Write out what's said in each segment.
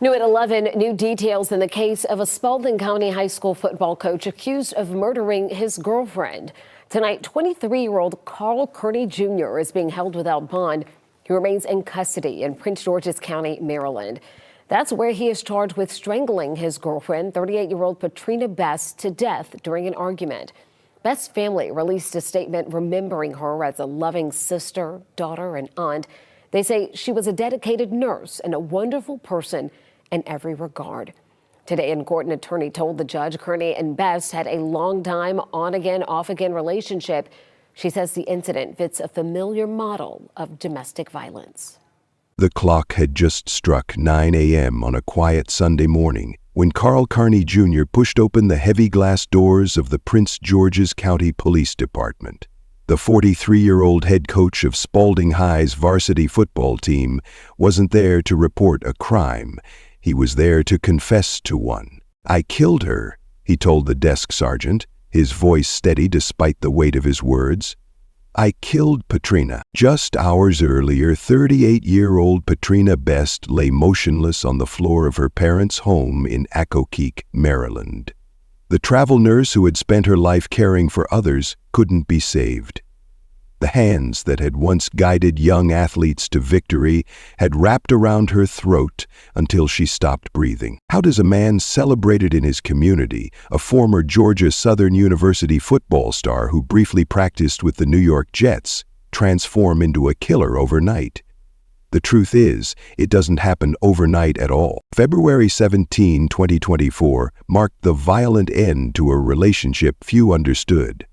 New at 11, new details in the case of a Spalding County High School football coach accused of murdering his girlfriend. Tonight, 23-year-old Carl Kearney Junior is being held without bond. He remains in custody in Prince George's County, Maryland. That's where he is charged with strangling his girlfriend, 38-year-old Patrina, to death during an argument. Best's family released a statement remembering her as a loving sister, daughter, and aunt. They say she was a dedicated nurse and a wonderful person in every regard. Today in court, an attorney told the judge Kearney and Best had a long time on-again, off-again relationship. She says the incident fits a familiar model of domestic violence. The clock had just struck 9 a.m. on a quiet Sunday morning when Carl Kearney Jr. pushed open the heavy glass doors of the Prince George's County Police Department. The 43-year-old head coach of Spalding High's varsity football team wasn't there to report a crime. He was there to confess to one. "I killed her," he told the desk sergeant, his voice steady despite the weight of his words. "I killed Patrina." Just hours earlier, 38-year-old Patrina Best lay motionless on the floor of her parents' home in Accokeek, Maryland. The travel nurse who had spent her life caring for others couldn't be saved. The hands that had once guided young athletes to victory had wrapped around her throat until she stopped breathing. How does a man celebrated in his community, a former Georgia Southern University football star who briefly practiced with the New York Jets, transform into a killer overnight? The truth is, it doesn't happen overnight at all. February 17, 2024, marked the violent end to a relationship few understood.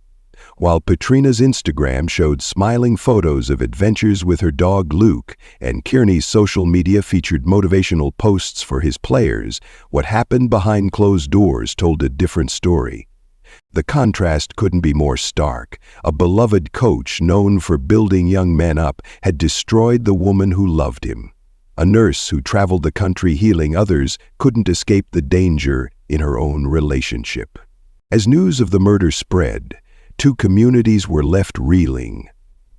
While Patrina's Instagram showed smiling photos of adventures with her dog Luke, and Kearney's social media featured motivational posts for his players, what happened behind closed doors told a different story. The contrast couldn't be more stark. A beloved coach known for building young men up had destroyed the woman who loved him. A nurse who traveled the country healing others couldn't escape the danger in her own relationship. As news of the murder spread, two communities were left reeling.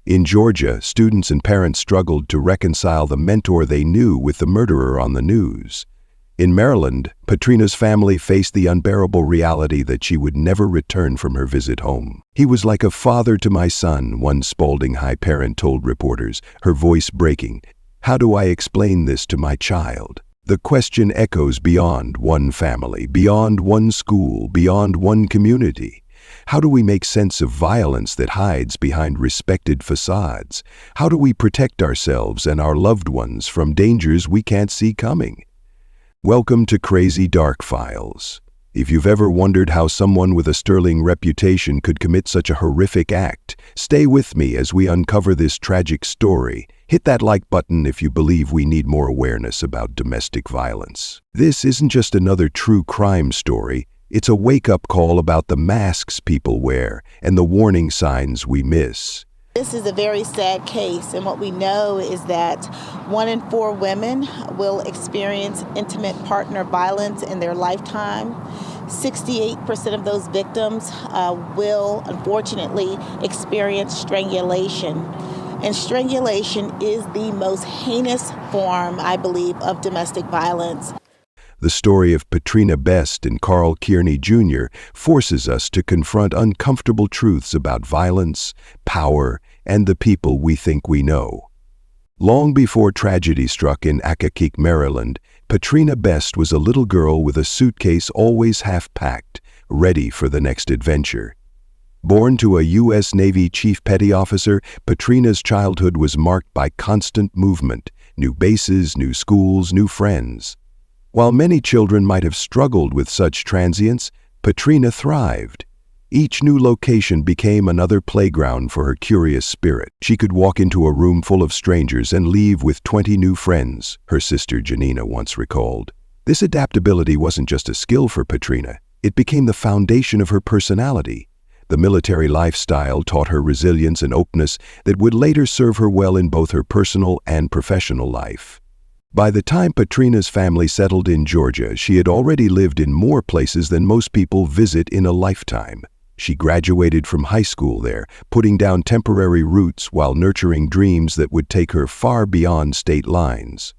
In Georgia, students and parents struggled to reconcile the mentor they knew with the murderer on the news. In Maryland, Patrina's family faced the unbearable reality that she would never return from her visit home. "He was like a father to my son," one Spalding High parent told reporters, her voice breaking. "How do I explain this to my child?" The question echoes beyond one family, beyond one school, beyond one community. How do we make sense of violence that hides behind respected facades? How do we protect ourselves and our loved ones from dangers we can't see coming? Welcome to Crazy Dark Files. If you've ever wondered how someone with a sterling reputation could commit such a horrific act, stay with me as we uncover this tragic story. Hit that like button if you believe we need more awareness about domestic violence. This isn't just another true crime story. It's a wake-up call about the masks people wear and the warning signs we miss. This is a very sad case, and what we know is that 1 in 4 women will experience intimate partner violence in their lifetime. 68% of those victims will, unfortunately, experience strangulation. And strangulation is the most heinous form, I believe, of domestic violence. The story of Patrina Best and Carl Kearney Jr. forces us to confront uncomfortable truths about violence, power, and the people we think we know. Long before tragedy struck in Accokeek, Maryland, Patrina Best was a little girl with a suitcase always half-packed, ready for the next adventure. Born to a U.S. Navy Chief Petty Officer, Patrina's childhood was marked by constant movement, new bases, new schools, new friends. While many children might have struggled with such transience, Patrina thrived. Each new location became another playground for her curious spirit. She could walk into a room full of strangers and leave with 20 new friends, her sister Janina once recalled. This adaptability wasn't just a skill for Patrina, it became the foundation of her personality. The military lifestyle taught her resilience and openness that would later serve her well in both her personal and professional life. By the time Patrina's family settled in Georgia, she had already lived in more places than most people visit in a lifetime. She graduated from high school there, putting down temporary roots while nurturing dreams that would take her far beyond state lines.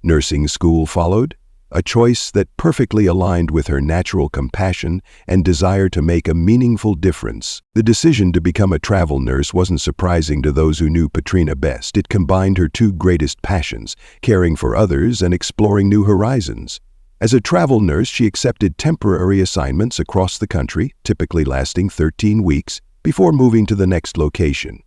Nursing school followed, a choice that perfectly aligned with her natural compassion and desire to make a meaningful difference. The decision to become a travel nurse wasn't surprising to those who knew Patrina best. It combined her two greatest passions, caring for others and exploring new horizons. As a travel nurse, she accepted temporary assignments across the country, typically lasting 13 weeks, before moving to the next location.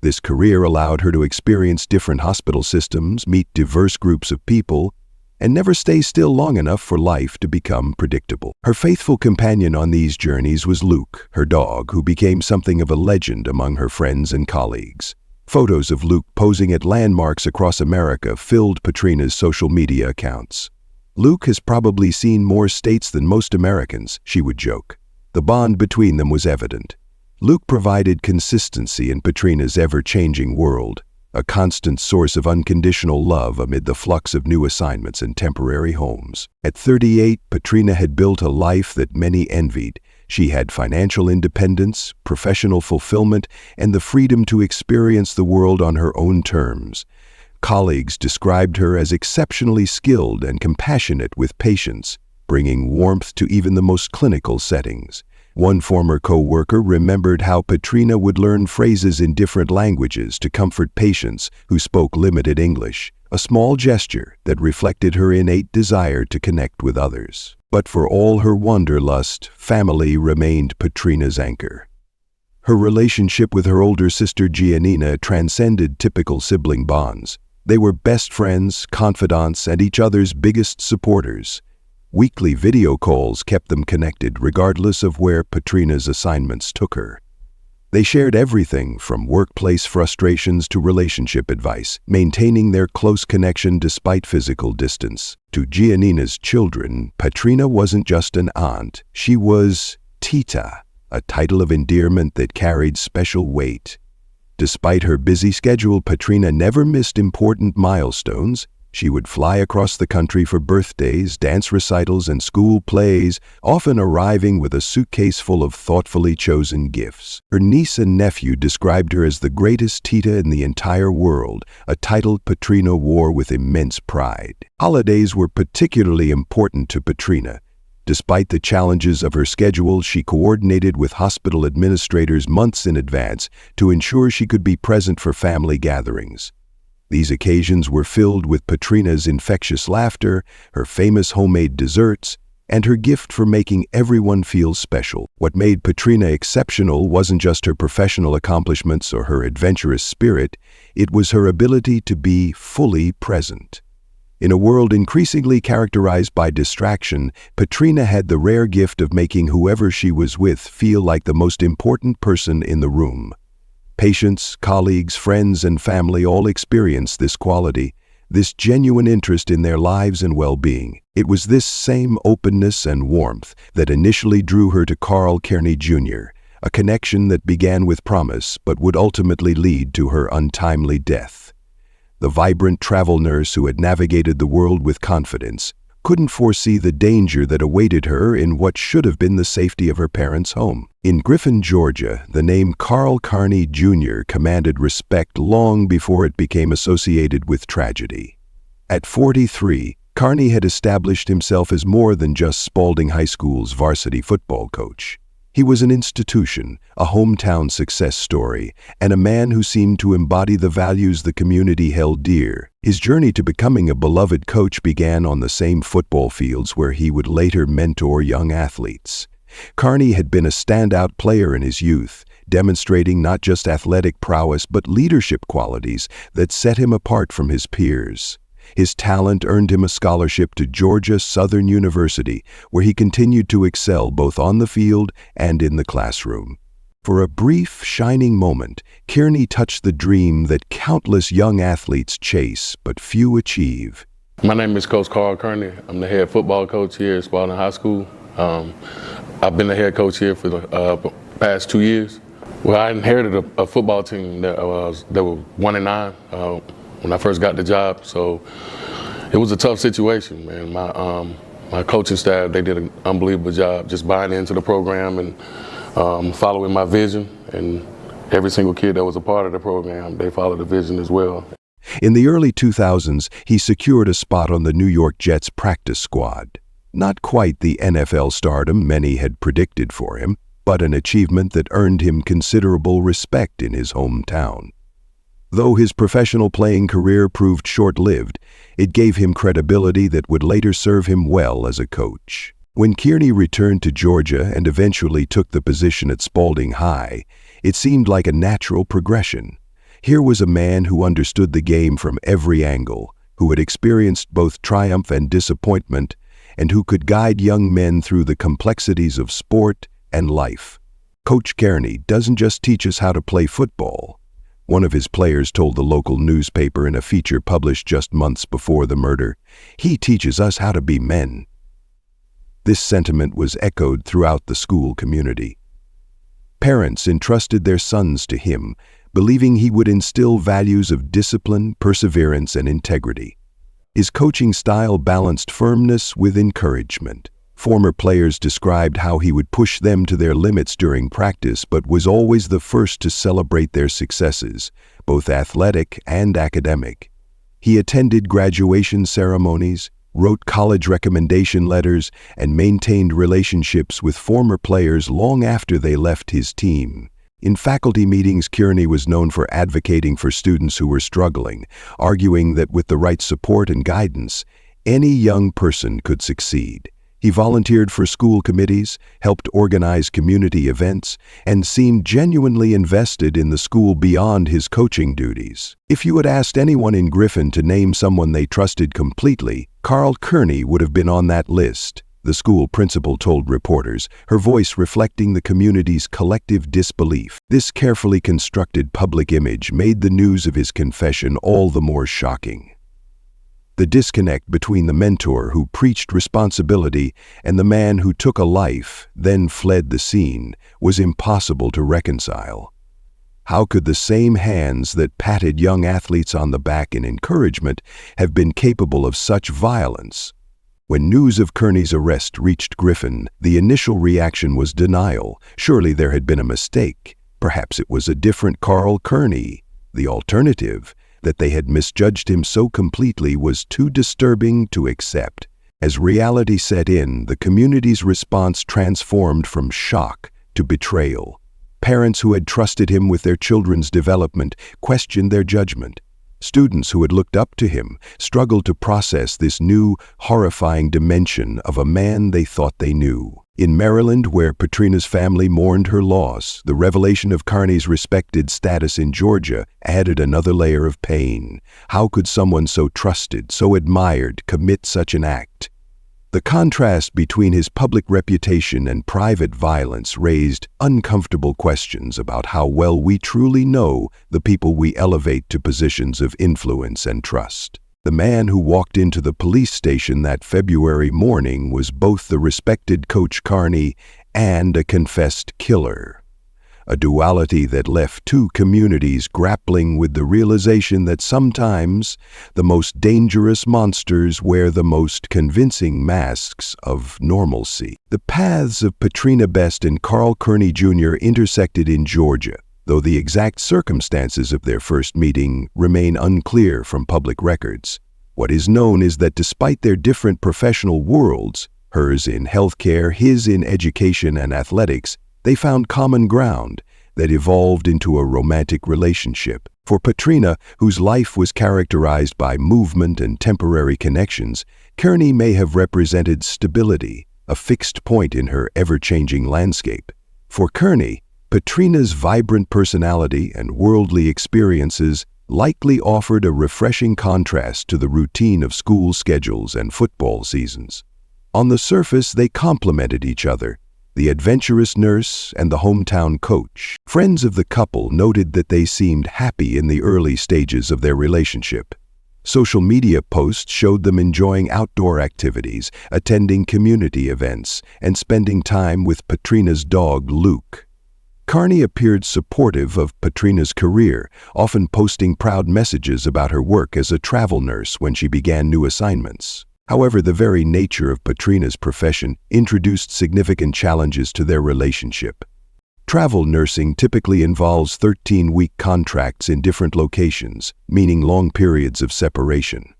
This career allowed her to experience different hospital systems, meet diverse groups of people, and never stay still long enough for life to become predictable. Her faithful companion on these journeys was Luke, her dog, who became something of a legend among her friends and colleagues. Photos of Luke posing at landmarks across America filled Patrina's social media accounts. "Luke has probably seen more states than most Americans," she would joke. The bond between them was evident. Luke provided consistency in Patrina's ever-changing world, a constant source of unconditional love amid the flux of new assignments and temporary homes. At 38, Patrina had built a life that many envied. She had financial independence, professional fulfillment, and the freedom to experience the world on her own terms. Colleagues described her as exceptionally skilled and compassionate with patients, bringing warmth to even the most clinical settings. One former co-worker remembered how Patrina would learn phrases in different languages to comfort patients who spoke limited English, a small gesture that reflected her innate desire to connect with others. But for all her wanderlust, family remained Patrina's anchor. Her relationship with her older sister Giannina transcended typical sibling bonds. They were best friends, confidants, and each other's biggest supporters. Weekly video calls kept them connected regardless of where Patrina's assignments took her. They shared everything from workplace frustrations to relationship advice, maintaining their close connection despite physical distance. To Giannina's children, Patrina wasn't just an aunt, she was Tita, a title of endearment that carried special weight. Despite her busy schedule, Patrina never missed important milestones. She would fly across the country for birthdays, dance recitals, and school plays, often arriving with a suitcase full of thoughtfully chosen gifts. Her niece and nephew described her as the greatest Tita in the entire world, a title Patrina wore with immense pride. Holidays were particularly important to Patrina. Despite the challenges of her schedule, she coordinated with hospital administrators months in advance to ensure she could be present for family gatherings. These occasions were filled with Patrina's infectious laughter, her famous homemade desserts, and her gift for making everyone feel special. What made Patrina exceptional wasn't just her professional accomplishments or her adventurous spirit, it was her ability to be fully present. In a world increasingly characterized by distraction, Patrina had the rare gift of making whoever she was with feel like the most important person in the room. Patients, colleagues, friends, and family all experienced this quality, this genuine interest in their lives and well-being. It was this same openness and warmth that initially drew her to Carl Kearney Junior, a connection that began with promise but would ultimately lead to her untimely death. The vibrant travel nurse who had navigated the world with confidence couldn't foresee the danger that awaited her in what should have been the safety of her parents' home. In Griffin, Georgia, the name Carl Kearney Junior commanded respect long before it became associated with tragedy. At 43, Kearney had established himself as more than just Spalding High School's varsity football coach. He was an institution, a hometown success story, and a man who seemed to embody the values the community held dear. His journey to becoming a beloved coach began on the same football fields where he would later mentor young athletes. Kearney had been a standout player in his youth, demonstrating not just athletic prowess but leadership qualities that set him apart from his peers. His talent earned him a scholarship to Georgia Southern University, where he continued to excel both on the field and in the classroom. For a brief, shining moment, Kearney touched the dream that countless young athletes chase but few achieve. My name is Coach Carl Kearney. I'm the head football coach here at Spalding High School. I've been the head coach here for the past 2 years. Well, I inherited a football team that were 1-9 when I first got the job, so it was a tough situation, man. My coaching staff, they did an unbelievable job just buying into the program and following my vision, and every single kid that was a part of the program, they followed the vision as well. In the early 2000s, he secured a spot on the New York Jets practice squad. Not quite the NFL stardom many had predicted for him, but an achievement that earned him considerable respect in his hometown. Though his professional playing career proved short-lived, it gave him credibility that would later serve him well as a coach. When Kearney returned to Georgia and eventually took the position at Spalding High, it seemed like a natural progression. Here was a man who understood the game from every angle, who had experienced both triumph and disappointment, and who could guide young men through the complexities of sport and life. Coach Kearney doesn't just teach us how to play football. One of his players told the local newspaper in a feature published just months before the murder, "He teaches us how to be men." This sentiment was echoed throughout the school community. Parents entrusted their sons to him, believing he would instill values of discipline, perseverance, and integrity. His coaching style balanced firmness with encouragement. Former players described how he would push them to their limits during practice, but was always the first to celebrate their successes, both athletic and academic. He attended graduation ceremonies, wrote college recommendation letters, and maintained relationships with former players long after they left his team. In faculty meetings, Kearney was known for advocating for students who were struggling, arguing that with the right support and guidance, any young person could succeed. He volunteered for school committees, helped organize community events, and seemed genuinely invested in the school beyond his coaching duties. If you had asked anyone in Griffin to name someone they trusted completely, Carl Kearney would have been on that list, the school principal told reporters, her voice reflecting the community's collective disbelief. This carefully constructed public image made the news of his confession all the more shocking. The disconnect between the mentor who preached responsibility and the man who took a life, then fled the scene, was impossible to reconcile. How could the same hands that patted young athletes on the back in encouragement have been capable of such violence? When news of Kearney's arrest reached Griffin, the initial reaction was denial. Surely there had been a mistake. Perhaps it was a different Carl Kearney. The alternative, that they had misjudged him so completely, was too disturbing to accept. As reality set in, the community's response transformed from shock to betrayal. Parents who had trusted him with their children's development questioned their judgment. Students who had looked up to him struggled to process this new, horrifying dimension of a man they thought they knew. In Maryland, where Patrina's family mourned her loss, the revelation of Kearney's respected status in Georgia added another layer of pain. How could someone so trusted, so admired, commit such an act? The contrast between his public reputation and private violence raised uncomfortable questions about how well we truly know the people we elevate to positions of influence and trust. The man who walked into the police station that February morning was both the respected Coach Kearney and a confessed killer. A duality that left two communities grappling with the realization that sometimes the most dangerous monsters wear the most convincing masks of normalcy. The paths of Patrina Best and Carl Kearney Jr. intersected in Georgia, though the exact circumstances of their first meeting remain unclear from public records. What is known is that despite their different professional worlds, hers in healthcare, his in education and athletics, they found common ground that evolved into a romantic relationship. For Patrina, whose life was characterized by movement and temporary connections, Kearney may have represented stability, a fixed point in her ever-changing landscape. For Kearney, Patrina's vibrant personality and worldly experiences likely offered a refreshing contrast to the routine of school schedules and football seasons. On the surface, they complemented each other, the adventurous nurse and the hometown coach. Friends of the couple noted that they seemed happy in the early stages of their relationship. Social media posts showed them enjoying outdoor activities, attending community events, and spending time with Patrina's dog, Luke. Kearney appeared supportive of Patrina's career, often posting proud messages about her work as a travel nurse when she began new assignments. However, the very nature of Patrina's profession introduced significant challenges to their relationship. Travel nursing typically involves 13-week contracts in different locations, meaning long periods of separation.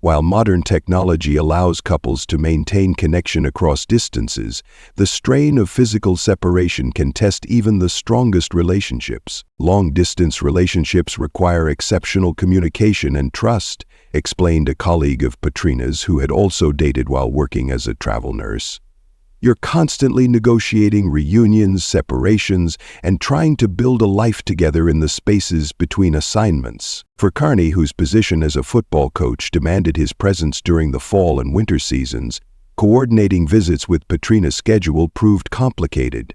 While modern technology allows couples to maintain connection across distances, the strain of physical separation can test even the strongest relationships. Long-distance relationships require exceptional communication and trust, explained a colleague of Patrina's who had also dated while working as a travel nurse. You're constantly negotiating reunions, separations, and trying to build a life together in the spaces between assignments. For Kearney, whose position as a football coach demanded his presence during the fall and winter seasons, coordinating visits with Patrina's schedule proved complicated.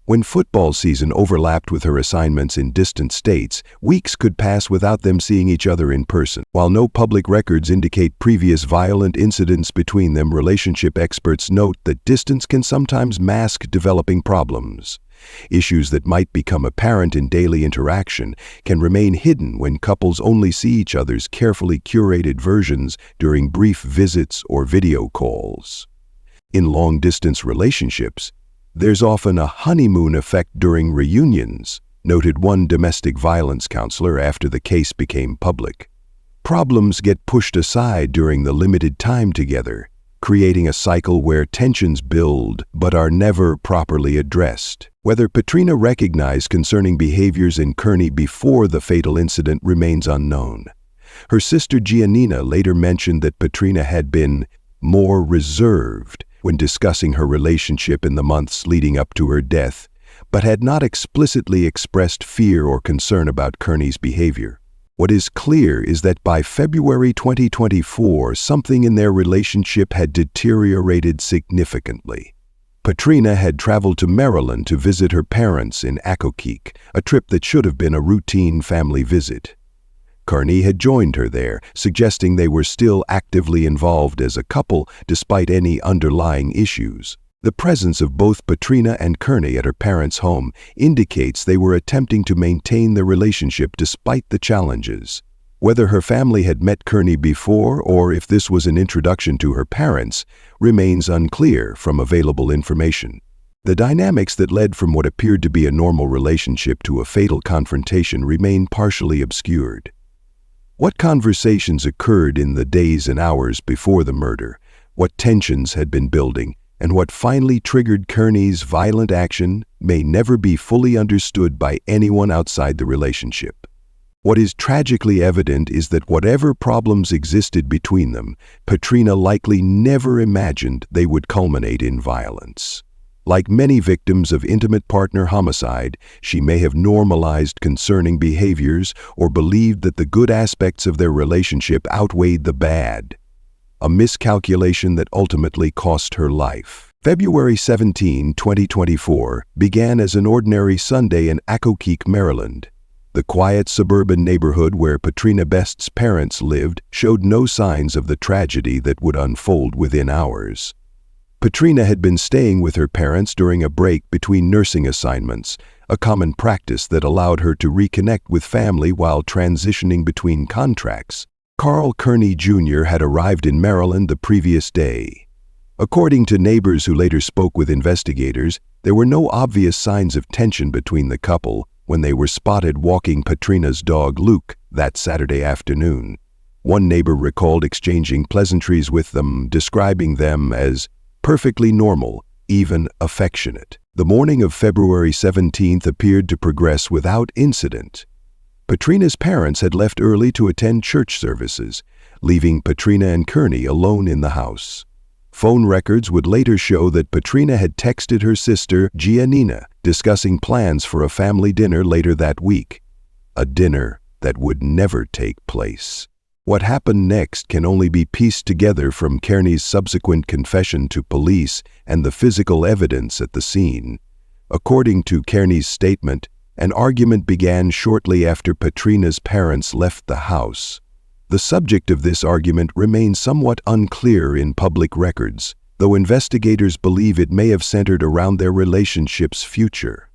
When football season overlapped with her assignments in distant states, weeks could pass without them seeing each other in person. While no public records indicate previous violent incidents between them, relationship experts note that distance can sometimes mask developing problems. Issues that might become apparent in daily interaction can remain hidden when couples only see each other's carefully curated versions during brief visits or video calls. In long-distance relationships, there's often a honeymoon effect during reunions, noted one domestic violence counselor after the case became public. Problems get pushed aside during the limited time together, creating a cycle where tensions build but are never properly addressed. Whether Patrina recognized concerning behaviors in Kearney before the fatal incident remains unknown. Her sister Giannina later mentioned that Patrina had been more reserved when discussing her relationship in the months leading up to her death, but had not explicitly expressed fear or concern about Kearney's behavior. What is clear is that by February 2024, something in their relationship had deteriorated significantly. Patrina had traveled to Maryland to visit her parents in Accokeek, a trip that should have been a routine family visit. Kearney had joined her there, suggesting they were still actively involved as a couple despite any underlying issues. The presence of both Patrina and Kearney at her parents' home indicates they were attempting to maintain their relationship despite the challenges. Whether her family had met Kearney before or if this was an introduction to her parents remains unclear from available information. The dynamics that led from what appeared to be a normal relationship to a fatal confrontation remain partially obscured. What conversations occurred in the days and hours before the murder, what tensions had been building, and what finally triggered Kearney's violent action may never be fully understood by anyone outside the relationship. What is tragically evident is that whatever problems existed between them, Patrina likely never imagined they would culminate in violence. Like many victims of intimate partner homicide, she may have normalized concerning behaviors or believed that the good aspects of their relationship outweighed the bad, a miscalculation that ultimately cost her life. February 17, 2024, began as an ordinary Sunday in Accokeek, Maryland. The quiet suburban neighborhood where Patrina Best's parents lived showed no signs of the tragedy that would unfold within hours. Patrina had been staying with her parents during a break between nursing assignments, a common practice that allowed her to reconnect with family while transitioning between contracts. Carl Kearney Junior had arrived in Maryland the previous day. According to neighbors who later spoke with investigators, there were no obvious signs of tension between the couple when they were spotted walking Patrina's dog Luke that Saturday afternoon. One neighbor recalled exchanging pleasantries with them, describing them as perfectly normal, even affectionate. The morning of February 17th appeared to progress without incident. Patrina's parents had left early to attend church services, leaving Patrina and Kearney alone in the house. Phone records would later show that Patrina had texted her sister, Giannina, discussing plans for a family dinner later that week, a dinner that would never take place. What happened next can only be pieced together from Kearney's subsequent confession to police and the physical evidence at the scene. According to Kearney's statement, an argument began shortly after Patrina's parents left the house. The subject of this argument remains somewhat unclear in public records, though investigators believe it may have centered around their relationship's future.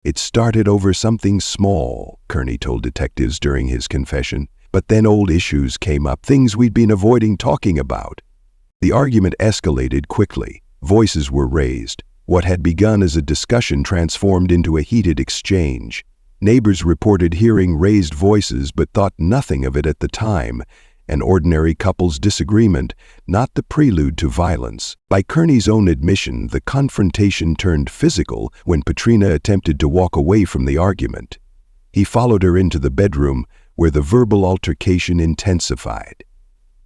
It started over something small, Kearney told detectives during his confession. But then old issues came up, things we'd been avoiding talking about. The argument escalated quickly. Voices were raised. What had begun as a discussion transformed into a heated exchange. Neighbors reported hearing raised voices but thought nothing of it at the time, an ordinary couple's disagreement, not the prelude to violence. By Kearney's own admission, the confrontation turned physical when Patrina attempted to walk away from the argument. He followed her into the bedroom, where the verbal altercation intensified.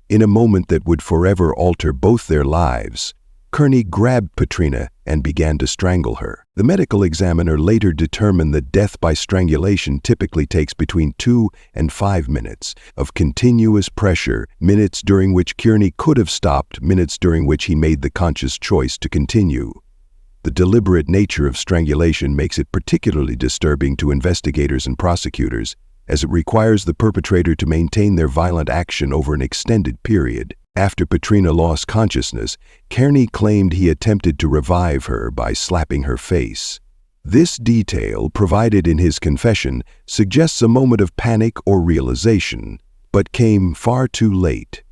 In a moment that would forever alter both their lives, Kearney grabbed Patrina and began to strangle her. The medical examiner later determined that death by strangulation typically takes between 2 and 5 minutes of continuous pressure, minutes during which Kearney could have stopped, minutes during which he made the conscious choice to continue. The deliberate nature of strangulation makes it particularly disturbing to investigators and prosecutors, as it requires the perpetrator to maintain their violent action over an extended period. After Patrina lost consciousness, Kearney claimed he attempted to revive her by slapping her face. This detail, provided in his confession, suggests a moment of panic or realization, but came far too late.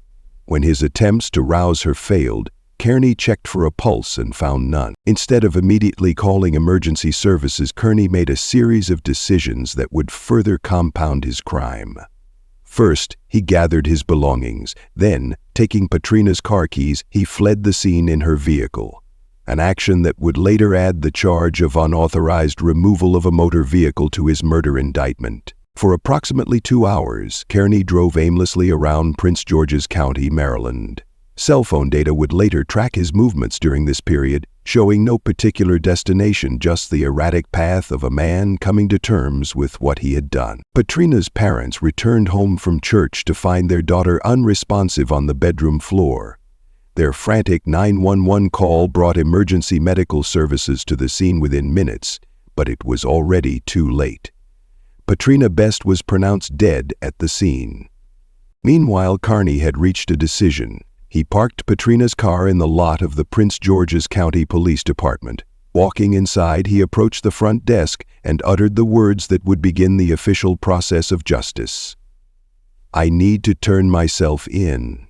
When his attempts to rouse her failed, Kearney checked for a pulse and found none. Instead of immediately calling emergency services, Kearney made a series of decisions that would further compound his crime. First, he gathered his belongings. Then, taking Patrina's car keys, he fled the scene in her vehicle, an action that would later add the charge of unauthorized removal of a motor vehicle to his murder indictment. For approximately 2 hours, Kearney drove aimlessly around Prince George's County, Maryland. Cell phone data would later track his movements during this period, showing no particular destination, just the erratic path of a man coming to terms with what he had done. Patrina's parents returned home from church to find their daughter unresponsive on the bedroom floor. Their frantic 911 call brought emergency medical services to the scene within minutes, but it was already too late. Patrina Best was pronounced dead at the scene. Meanwhile, Kearney had reached a decision. He parked Patrina's car in the lot of the Prince George's County Police Department. Walking inside, he approached the front desk and uttered the words that would begin the official process of justice. "I need to turn myself in.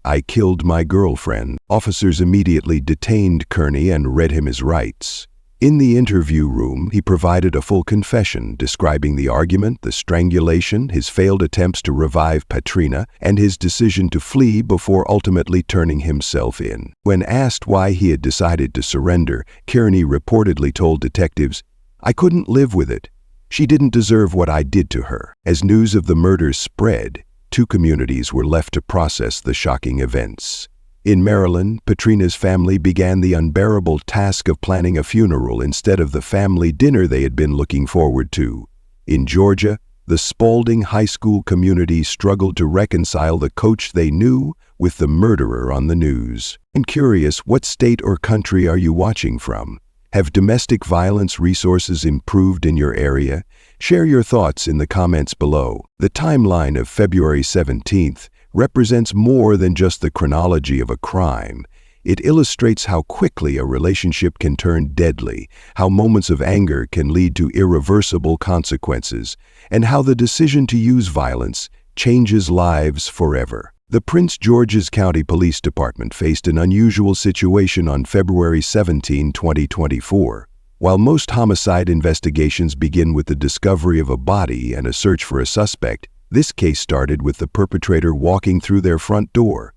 I killed my girlfriend." Officers immediately detained Kearney and read him his rights. In the interview room, he provided a full confession describing the argument, the strangulation, his failed attempts to revive Patrina, and his decision to flee before ultimately turning himself in. When asked why he had decided to surrender, Kearney reportedly told detectives, "I couldn't live with it. She didn't deserve what I did to her." As news of the murders spread, 2 communities were left to process the shocking events. In Maryland, Patrina's family began the unbearable task of planning a funeral instead of the family dinner they had been looking forward to. In Georgia, the Spalding High School community struggled to reconcile the coach they knew with the murderer on the news. I'm curious, what state or country are you watching from? Have domestic violence resources improved in your area? Share your thoughts in the comments below. The timeline of February 17th represents more than just the chronology of a crime. It illustrates how quickly a relationship can turn deadly, how moments of anger can lead to irreversible consequences, and how the decision to use violence changes lives forever. The Prince George's County Police Department faced an unusual situation on February 17, 2024. While most homicide investigations begin with the discovery of a body and a search for a suspect, this case started with the perpetrator walking through their front door.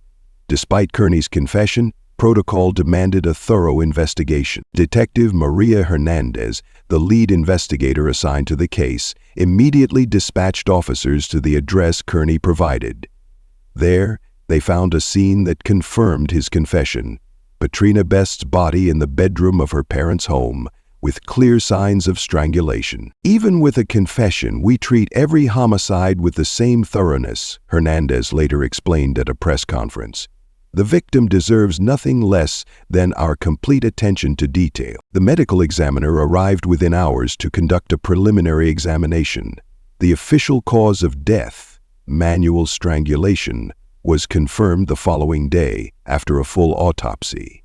Despite Kearney's confession, protocol demanded a thorough investigation. Detective Maria Hernandez, the lead investigator assigned to the case, immediately dispatched officers to the address Kearney provided. There, they found a scene that confirmed his confession: Patrina Best's body in the bedroom of her parents' home, with clear signs of strangulation. "Even with a confession, we treat every homicide with the same thoroughness," Hernandez later explained at a press conference. "The victim deserves nothing less than our complete attention to detail." The medical examiner arrived within hours to conduct a preliminary examination. The official cause of death, manual strangulation, was confirmed the following day after a full autopsy.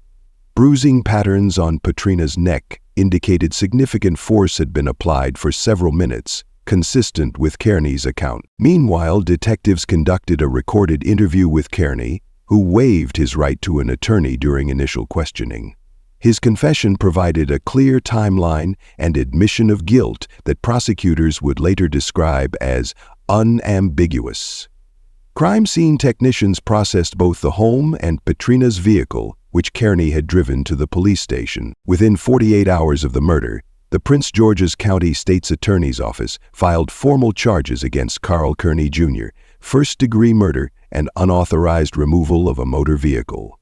Bruising patterns on Patrina's neck indicated significant force had been applied for several minutes, consistent with Kearney's account. Meanwhile, detectives conducted a recorded interview with Kearney, who waived his right to an attorney during initial questioning. His confession provided a clear timeline and admission of guilt that prosecutors would later describe as unambiguous. Crime scene technicians processed both the home and Patrina's vehicle, which Kearney had driven to the police station. Within 48 hours of the murder, the Prince George's County State's Attorney's Office filed formal charges against Carl Kearney Jr., first-degree murder and unauthorized removal of a motor vehicle.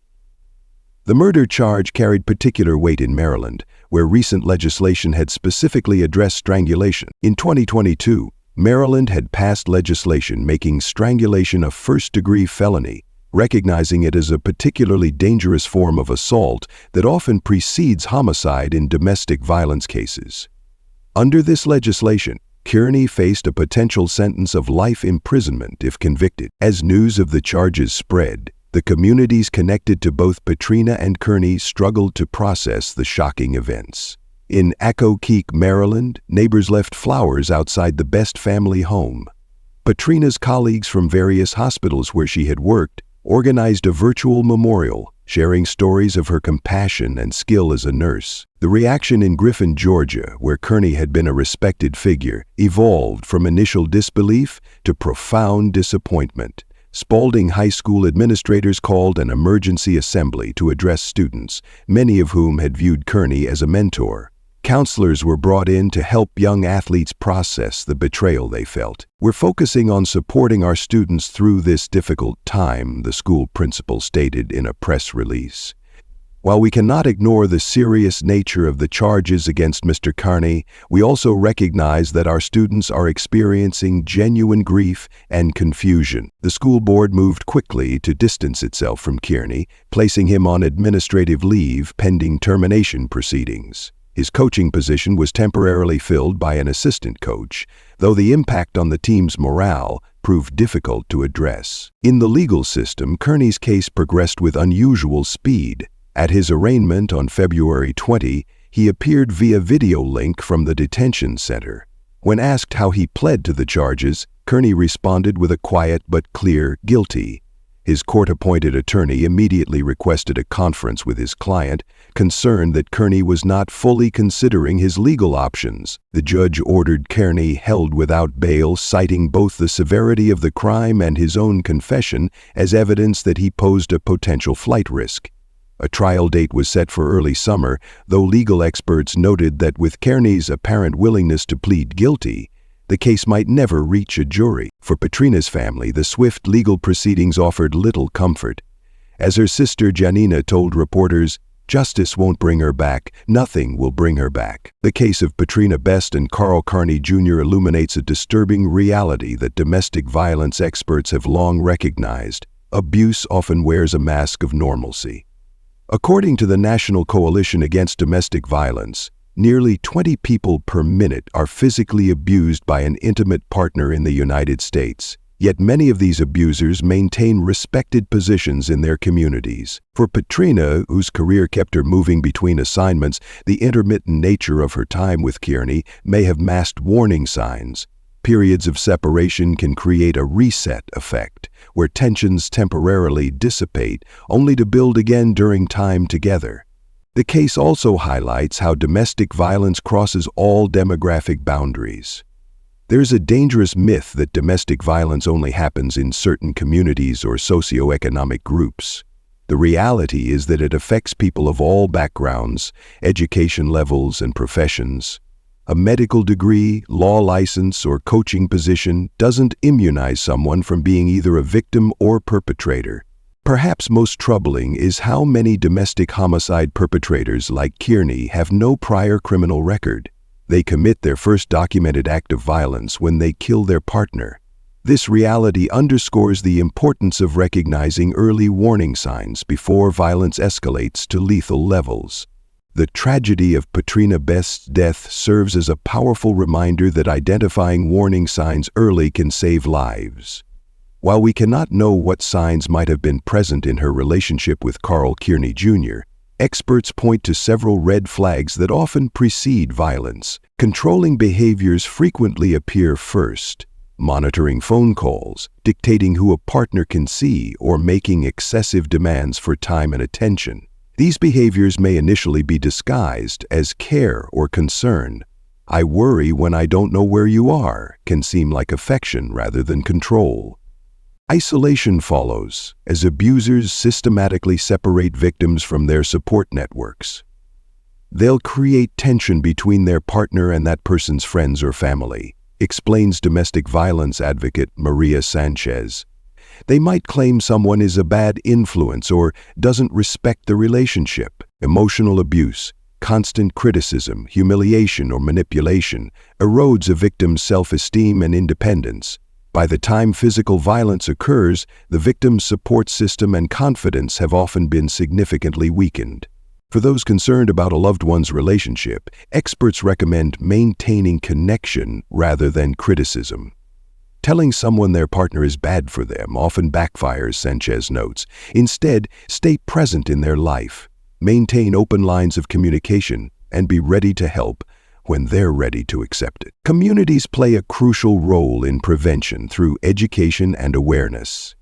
The murder charge carried particular weight in Maryland, where recent legislation had specifically addressed strangulation. In 2022, Maryland had passed legislation making strangulation a first-degree felony, recognizing it as a particularly dangerous form of assault that often precedes homicide in domestic violence cases. Under this legislation, Kearney faced a potential sentence of life imprisonment if convicted. As news of the charges spread, the communities connected to both Patrina and Kearney struggled to process the shocking events. In Accokeek, Maryland, neighbors left flowers outside the Best family home. Patrina's colleagues from various hospitals where she had worked organized a virtual memorial, sharing stories of her compassion and skill as a nurse. The reaction in Griffin, Georgia, where Kearney had been a respected figure, evolved from initial disbelief to profound disappointment. Spalding High School administrators called an emergency assembly to address students, many of whom had viewed Kearney as a mentor. Counselors were brought in to help young athletes process the betrayal they felt. "We're focusing on supporting our students through this difficult time," the school principal stated in a press release. While we cannot ignore the serious nature of the charges against Mr. Kearney, we also recognize that our students are experiencing genuine grief and confusion. The school board moved quickly to distance itself from Kearney, placing him on administrative leave pending termination proceedings. His coaching position was temporarily filled by an assistant coach, though the impact on the team's morale proved difficult to address. In the legal system, Kearney's case progressed with unusual speed. At his arraignment on February 20, he appeared via video link from the detention center. When asked how he pled to the charges, Kearney responded with a quiet but clear guilty. His court-appointed attorney immediately requested a conference with his client, concerned that Kearney was not fully considering his legal options. The judge ordered Kearney held without bail, citing both the severity of the crime and his own confession as evidence that he posed a potential flight risk. A trial date was set for early summer, though legal experts noted that with Kearney's apparent willingness to plead guilty, the case might never reach a jury. For Patrina's family, the swift legal proceedings offered little comfort. As her sister Janina told reporters, "Justice won't bring her back. Nothing will bring her back." The case of Patrina Best and Carl Kearney Jr. illuminates a disturbing reality that domestic violence experts have long recognized. Abuse often wears a mask of normalcy. According to the National Coalition Against Domestic Violence, nearly 20 people per minute are physically abused by an intimate partner in the United States. Yet many of these abusers maintain respected positions in their communities. For Patrina, whose career kept her moving between assignments, the intermittent nature of her time with Kearney may have masked warning signs. Periods of separation can create a reset effect, where tensions temporarily dissipate, only to build again during time together. The case also highlights how domestic violence crosses all demographic boundaries. There's a dangerous myth that domestic violence only happens in certain communities or socioeconomic groups. The reality is that it affects people of all backgrounds, education levels, and professions. A medical degree, law license, or coaching position doesn't immunize someone from being either a victim or perpetrator. Perhaps most troubling is how many domestic homicide perpetrators like Kearney have no prior criminal record. They commit their first documented act of violence when they kill their partner. This reality underscores the importance of recognizing early warning signs before violence escalates to lethal levels. The tragedy of Patrina Best's death serves as a powerful reminder that identifying warning signs early can save lives. While we cannot know what signs might have been present in her relationship with Carl Kearney Jr., experts point to several red flags that often precede violence. Controlling behaviors frequently appear first. Monitoring phone calls, dictating who a partner can see, or making excessive demands for time and attention. These behaviors may initially be disguised as care or concern. "I worry when I don't know where you are" can seem like affection rather than control. Isolation follows, as abusers systematically separate victims from their support networks. They'll create tension between their partner and that person's friends or family, explains domestic violence advocate Maria Sanchez. They might claim someone is a bad influence or doesn't respect the relationship. Emotional abuse, constant criticism, humiliation, or manipulation erodes a victim's self-esteem and independence. By the time physical violence occurs, the victim's support system and confidence have often been significantly weakened. For those concerned about a loved one's relationship, experts recommend maintaining connection rather than criticism. Telling someone their partner is bad for them often backfires, Sanchez notes. Instead, stay present in their life, maintain open lines of communication, and be ready to help when they're ready to accept it. Communities play a crucial role in prevention through education and awareness.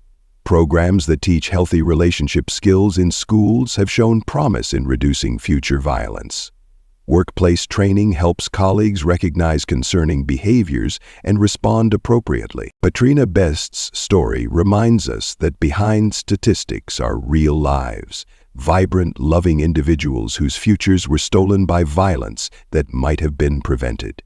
Programs that teach healthy relationship skills in schools have shown promise in reducing future violence. Workplace training helps colleagues recognize concerning behaviors and respond appropriately. Patrina Best's story reminds us that behind statistics are real lives, vibrant, loving individuals whose futures were stolen by violence that might have been prevented.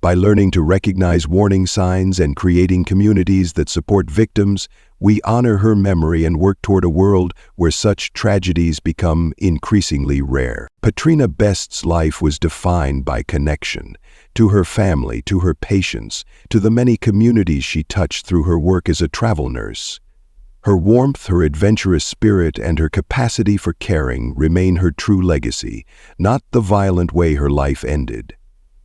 By learning to recognize warning signs and creating communities that support victims, we honor her memory and work toward a world where such tragedies become increasingly rare. Patrina Best's life was defined by connection, to her family, to her patients, to the many communities she touched through her work as a travel nurse. Her warmth, her adventurous spirit, and her capacity for caring remain her true legacy, not the violent way her life ended.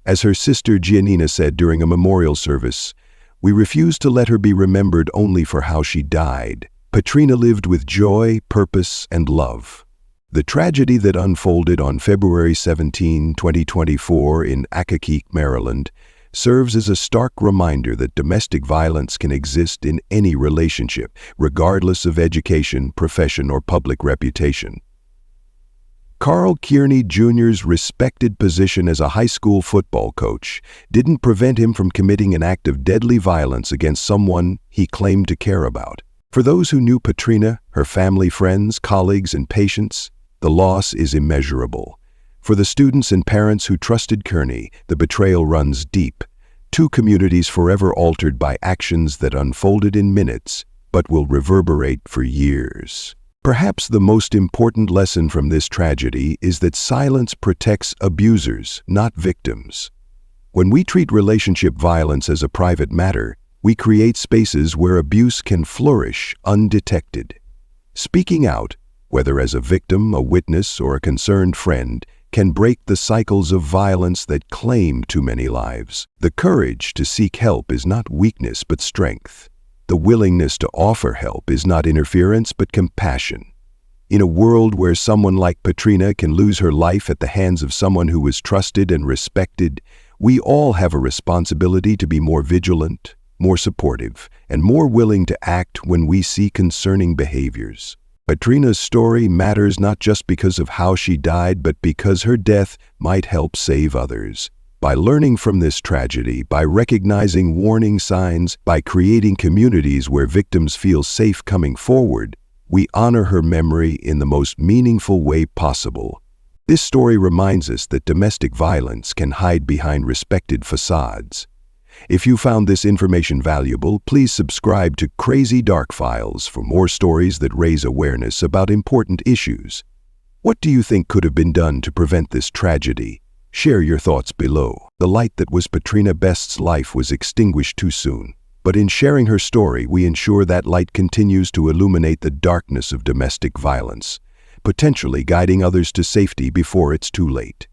As her sister Giannina said during a memorial service, "We refuse to let her be remembered only for how she died. Patrina lived with joy, purpose, and love." The tragedy that unfolded on February 17, 2024 in Accokeek, Maryland, serves as a stark reminder that domestic violence can exist in any relationship, regardless of education, profession, or public reputation. Carl Kearney Jr.'s respected position as a high school football coach didn't prevent him from committing an act of deadly violence against someone he claimed to care about. For those who knew Patrina, her family, friends, colleagues, and patients, the loss is immeasurable. For the students and parents who trusted Kearney, the betrayal runs deep. Two communities forever altered by actions that unfolded in minutes, but will reverberate for years. Perhaps the most important lesson from this tragedy is that silence protects abusers, not victims. When we treat relationship violence as a private matter, we create spaces where abuse can flourish undetected. Speaking out, whether as a victim, a witness, or a concerned friend, can break the cycles of violence that claim too many lives. The courage to seek help is not weakness but strength. The willingness to offer help is not interference but compassion. In a world where someone like Patrina can lose her life at the hands of someone who was trusted and respected, we all have a responsibility to be more vigilant, more supportive, and more willing to act when we see concerning behaviors. Patrina's story matters not just because of how she died, but because her death might help save others. By learning from this tragedy, by recognizing warning signs, by creating communities where victims feel safe coming forward, we honor her memory in the most meaningful way possible. This story reminds us that domestic violence can hide behind respected facades. If you found this information valuable, please subscribe to Crazy Dark Files for more stories that raise awareness about important issues. What do you think could have been done to prevent this tragedy? Share your thoughts below. The light that was Patrina Best's life was extinguished too soon, but in sharing her story, we ensure that light continues to illuminate the darkness of domestic violence, potentially guiding others to safety before it's too late.